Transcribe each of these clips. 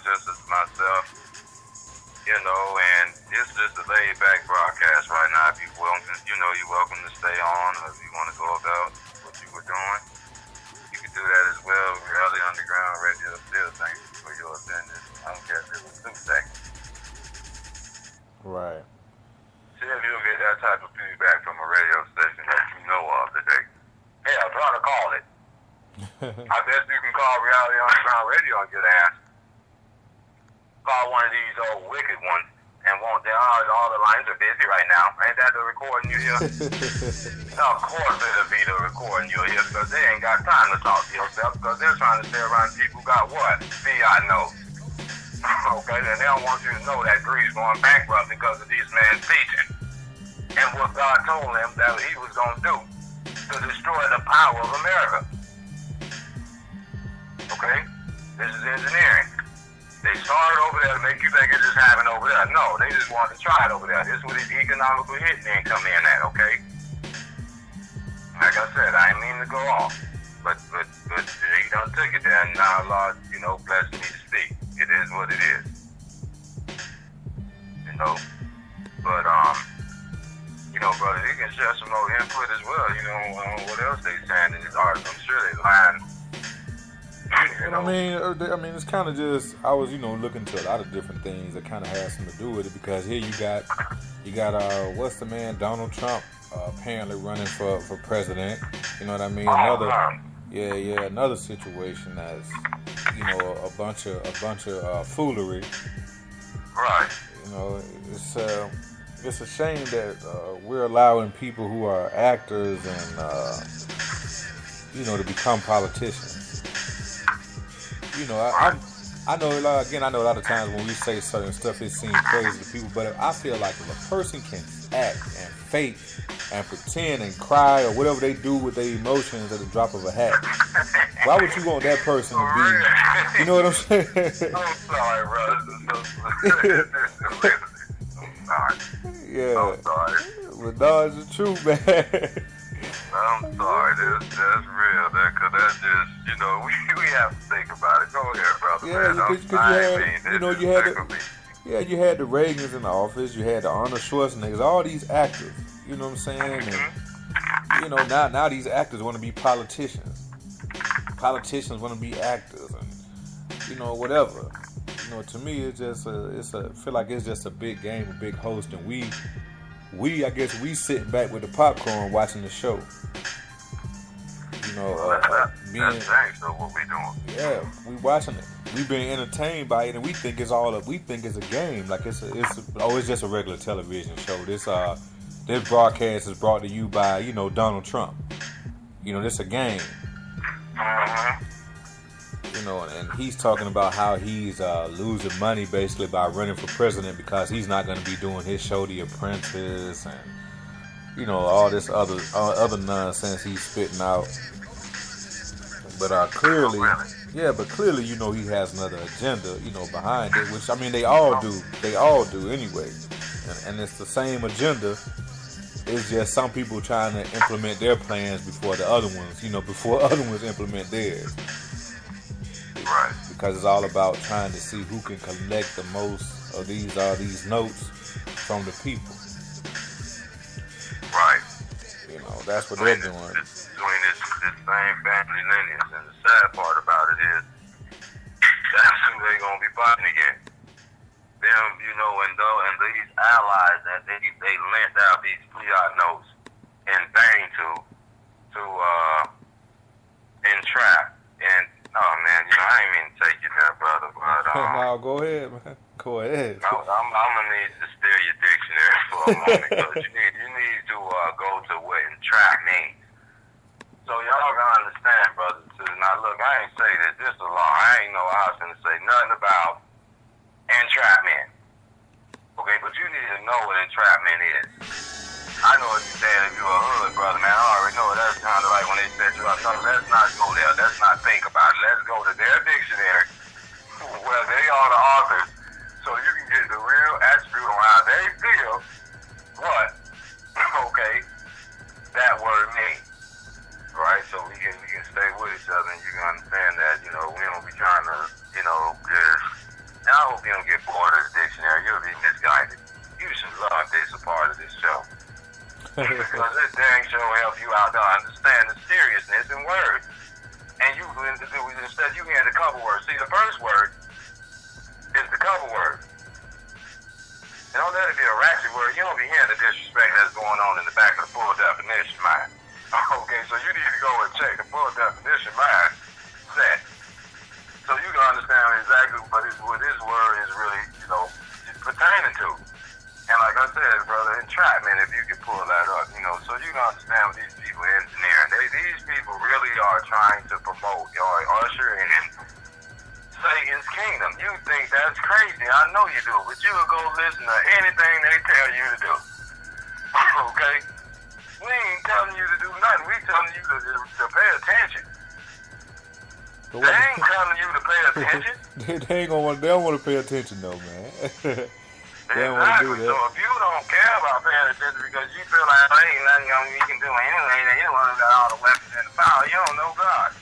just as myself, and it's just a laid-back broadcast right now. If you're welcome to stay on, or if you want to go about what you were doing, you can do that as well. Reality Underground Radio still, thank you for your attendance. I don't care if it was 2 seconds. Right. See if you'll get that type of feedback from a radio station that you know of today. Hell, try to call it. I bet you can call Reality Underground Radio and get an answer. Call one of these old wicked ones and all the lines are busy right now. Ain't that the recording you hear? Of course it'll be the recording you hear, because they ain't got time to talk to yourself, because they're trying to stay around people who got what? Fiat notes. Okay, and they don't want you to know that Greece going bankrupt because of these man's teaching. And what God told him that he was going to do to destroy the power of America. Okay? This is engineering. They started over there to make you think it's just happening over there. No, they just wanted to try it over there. This is where the economical hit then come in at, okay? Like I said, I ain't mean to go off. But he done took it there, and now Allah, blessed me to speak. It is what it is. But, brother, you can share some more input as well, on what else they saying in this article. I'm sure they lying. I mean, it's kind of just, I was, looking into a lot of different things that kind of has something to do with it, because here you got, what's the man, Donald Trump, apparently running for president. You know what I mean? Another situation that's, a bunch of foolery. Right. It's a shame that we're allowing people who are actors and, to become politicians. I know a lot of times when we say certain stuff, it seems crazy to people, but I feel like if a person can act and fake and pretend and cry or whatever they do with their emotions at the drop of a hat, why would you want that person to be? You know what I'm saying? I'm sorry, brother. Yeah. I'm sorry. But no, it's the truth, man. I'm sorry, that's real, because that's just, we have to think about it. Go ahead, brother. Yeah, you had the Reagans in the office, you had the Arnold Schwarzeneggers, all these actors, you know what I'm saying? And, now these actors want to be politicians. Politicians want to be actors, and, whatever. To me, it's just I feel like it's just a big game, a big host, and I guess we sitting back with the popcorn watching the show. That's what we doing. Yeah, we watching it. We've been entertained by it, and we think it's a game. Like it's just a regular television show. This broadcast is brought to you by Donald Trump. This a game. And he's talking about how he's losing money basically by running for president because he's not going to be doing his show, The Apprentice, and all this other nonsense he's spitting out. But clearly, he has another agenda, behind it. Which they all do anyway, and it's the same agenda. It's just some people trying to implement their plans before the other ones, before other ones implement theirs. Right. Because it's all about trying to see who can collect the most of these notes from the people. Right. That's what they're doing. Between this same family lineage, and the sad part about it is that's who they gonna be fighting against. Them, and these allies that they lent out these fiat notes in vain to entrap. And oh man, I ain't mean to take you there, brother. But no, go ahead, man. Go ahead. I'm gonna need to steal your dictionary for a moment, because you need to go to what entrap means. So y'all gotta understand, brother. Now look, I ain't say that this is a law. I ain't know I was gonna say nothing about entrapment. Okay, but you need to know what entrapment is. I know what you're saying. If you're a hood brother, man, I already know what that sounded like when they set you up. No, let's not go there. Let's not think about it. Let's go to their dictionary, where they are the authors, so you can get the real attribute on how they feel what, that word means. Right? So we can stay with each other, and you can understand that, we don't be trying to, just you don't get bored of the dictionary. You'll be misguided. You should love this a part of this show. Because this dang show helps you out to understand the seriousness in words. And you, instead, you hear the cover word. See, the first word is the cover word. And don't let it be a ratchet word. You don't be hearing the disrespect that's going on in the back of the full definition mind. Okay, so you need to go and check the full definition mind set. So you can understand exactly what this word is really, pertaining to. And like I said, brother, entrapment, if you can pull that up, so you can understand what these people are engineering. These people really are trying to promote or usher in Satan's kingdom. You think that's crazy. I know you do, but you'll go listen to anything they tell you to do. Okay? We ain't telling you to do nothing. We telling you to pay attention. They ain't telling you to pay attention. They don't want to pay attention though, man. They don't want to do that. So if you don't care about paying attention because you feel like there ain't nothing you can do anyway, and you don't got all the weapons in the power, you don't know God.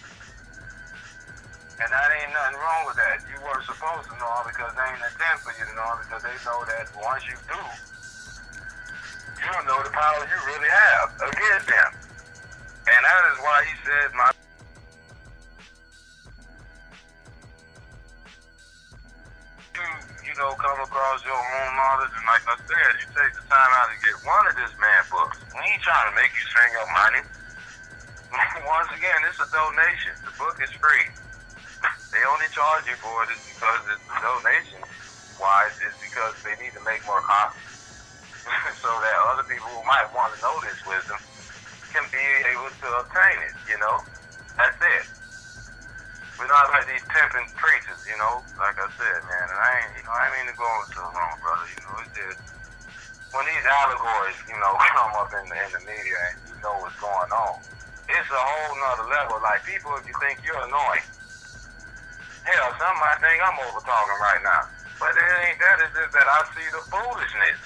And that ain't nothing wrong with that. You were supposed to know because they ain't intent for you to know because they know that once you do, you'll know the power you really have against them. And that is why he said, come across your own knowledge, and like I said, you take the time out to get one of this man's books. We ain't trying to make you spend your money. Once again, it's a donation. The book is free. They only charge you for it because it's a donation. Why? It's because they need to make more copies. So that other people who might want to know this wisdom can be able to obtain it, That's it. We're not like these pimping preachers, like I said, man. And I mean to go on so long, brother. It's just, when these allegories, come up in the media and you know what's going on, it's a whole nother level. Like, people, if you think you're annoying, hell, some might think I'm over talking right now. But it ain't that. It's just that I see the foolishness.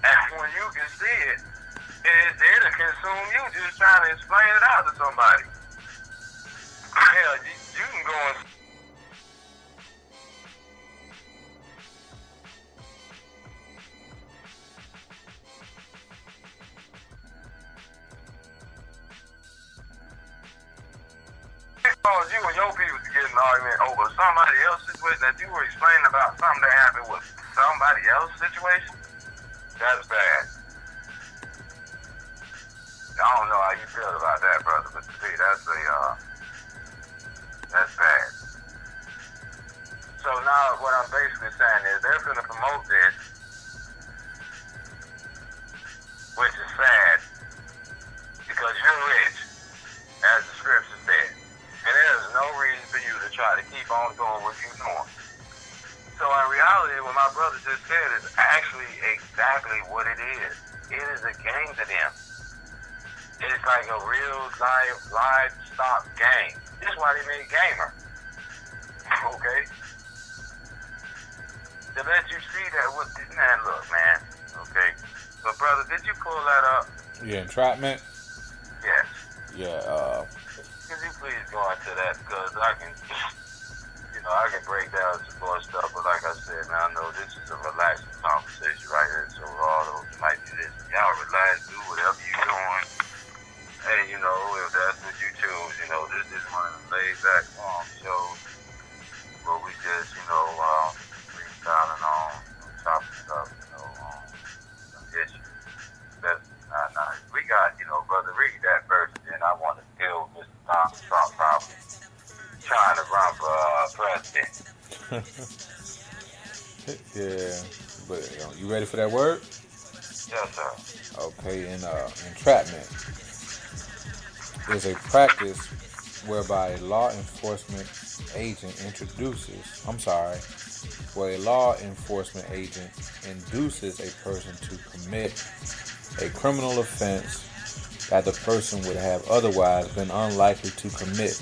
And when you can see it, it'll consume you just trying to explain it out to somebody. Hell, you can go and... You and your people to get an argument over somebody else's situation that you were explaining about something that happened with somebody else's situation. That's bad. I don't know how you feel about that, brother, but to me, that's bad. So now what I'm basically saying is they're going to promote this, which is sad, because you're rich, as the scripture said. And there's no reason for you to try to keep on doing what you're doing. So in reality, what my brother just said is actually exactly what it is. It is a game to them. It's like a real livestock game. This is why they made Gamer. Okay? To let you see that man, look, man. Okay? So brother, did you pull that up? Yeah, entrapment? Yes. Yeah, Could you please go into that, because I can break down some more stuff, but like I said, man, I know this is a relaxing conversation right here, so all those who might be listening, y'all relax, do whatever you're doing, and if that's what you choose, this is one of the laid-back shows where we just, freestyling on topic stuff, some issues. We got, brother, read that verse, and I want to deal with Mr. Donald Trump probably trying to run for president. Yeah, but you ready for that word? Yes, sir. Okay, entrapment is a practice whereby a law enforcement agent induces a person to commit a criminal offense that the person would have otherwise been unlikely to commit.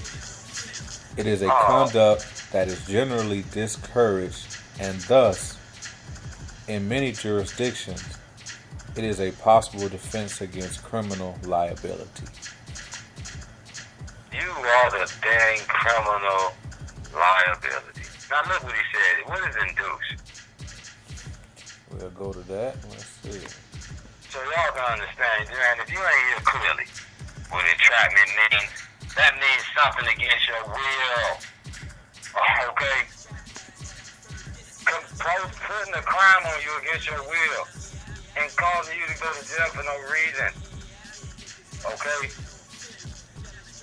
It is a conduct that is generally discouraged, and thus, in many jurisdictions, it is a possible defense against criminal liability. You are the dang criminal liability. Now look what he said. What is induce? We'll go to that. Let's see. So y'all can understand, man, if you ain't here clearly what entrapment means, that means something against your will. Okay? Putting a crime on you against your will and causing you to go to jail for no reason. Okay?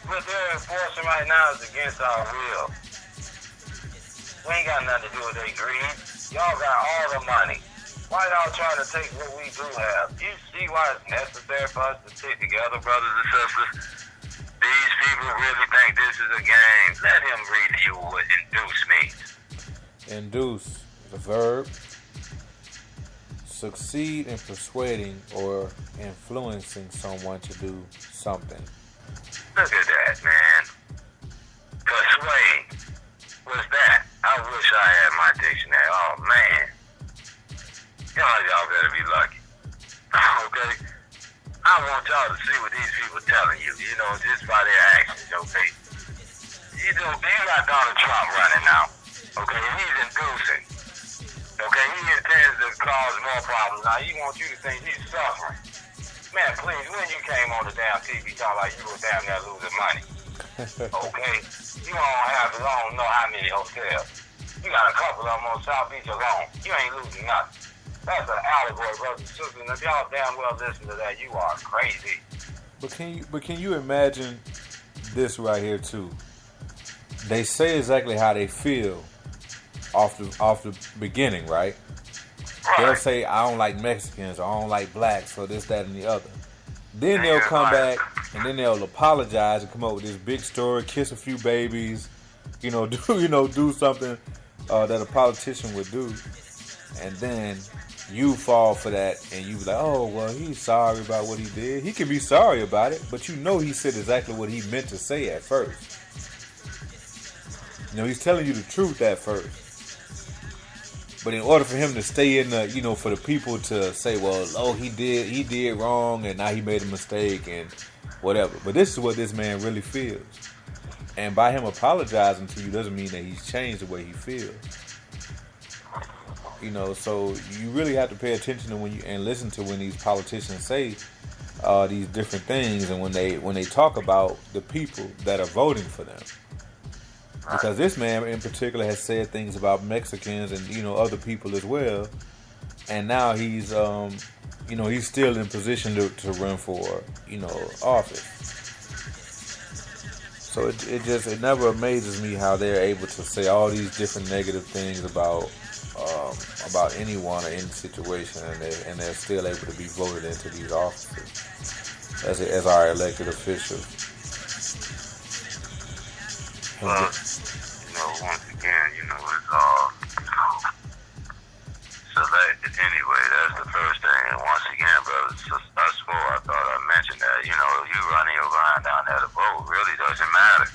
What they're enforcing right now is against our will. We ain't got nothing to do with their greed. Y'all got all the money. Why y'all trying to take what we do have? You see why it's necessary for us to stick together, brothers and sisters? These people really think this is a game. Let him read to you what induce means. Induce is a verb. Succeed in persuading or influencing someone to do something. Look at that, man. Persuade. What's that? I wish I had my dictionary. Oh, man. Y'all better be lucky. Okay? I want y'all to see what these people telling you, just by their actions, okay? You got Donald Trump running now, okay? He's inducing, okay? He intends to cause more problems. Now, he wants you to think he's suffering. Man, please, when you came on the damn TV talking like you were damn near losing money, okay? You don't know how many hotels. You got a couple of them on South Beach alone. You ain't losing nothing. That's an allegory, brothers and sisters. And if y'all damn well listen to that, you are crazy. But can you imagine this right here too? They say exactly how they feel off the beginning, right? They'll say, I don't like Mexicans, or I don't like blacks, or this, that, and the other. Then they'll come back and then they'll apologize and come up with this big story, kiss a few babies, do something that a politician would do, and then you fall for that, and you be like, oh, well, he's sorry about what he did. He can be sorry about it, but he said exactly what he meant to say at first. He's telling you the truth at first. But in order for him to stay in the, for the people to say, well, oh, he did wrong, and now he made a mistake, and whatever. But this is what this man really feels. And by him apologizing to you doesn't mean that he's changed the way he feels. So you really have to pay attention to and listen to when these politicians say these different things, and when they talk about the people that are voting for them. Because this man in particular has said things about Mexicans and other people as well, and now he's he's still in position to run for office. So it never amazes me how they're able to say all these different negative things about anyone or any situation, and they're still able to be voted into these offices as our elected officials. Well, once again, it's all selected anyway. That's the first thing. And once again, brothers, us four, I thought I mentioned that. You running your line down there to vote really doesn't matter.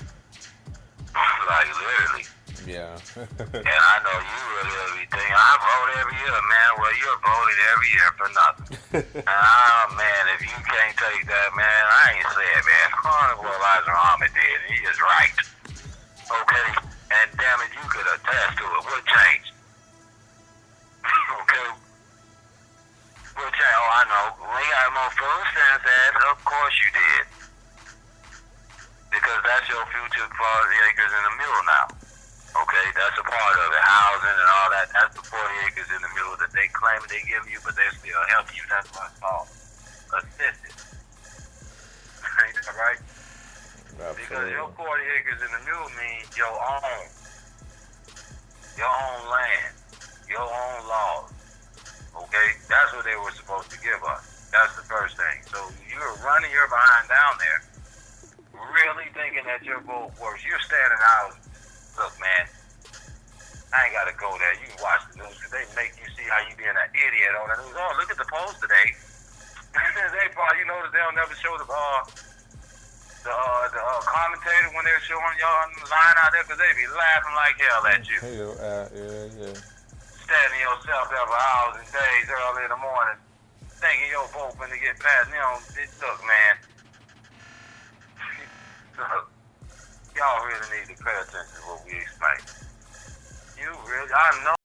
Like, literally. Yeah. And I know you really be thinking, I vote every year, man. Well, you're voting every year for nothing. Man, if you can't take that, man, I ain't saying, man. Honorable Elijah Muhammad did. He is right. Okay? And damn it, you could attest to it. What changed? Okay? What changed? Oh, I know. We got more food stamps added. Of course you did. Because that's your future 40 acres in the mule now. Okay, that's a part of it. Housing and all that. That's the 40 acres in the mule that they claim they give you, but they're still helping you. That's why it's called assisted. Ain't that right? Absolutely. Because your 40 acres in the mule means your own land, your own laws. Okay, that's what they were supposed to give us. That's the first thing. So you're running your behind down there, really thinking that your vote works. You're standing out. Look, man, I ain't got to go there. You can watch the news because they make you see how you being an idiot on the news. Oh, look at the polls today. They probably, notice they don't never show the commentator when they're showing y'all on the line out there because they be laughing like hell at you. Yeah. Standing yourself there for hours and days early in the morning thinking your vote finna get passed. Look, man. Look. Y'all really need to pay attention to what we explain. you really, I know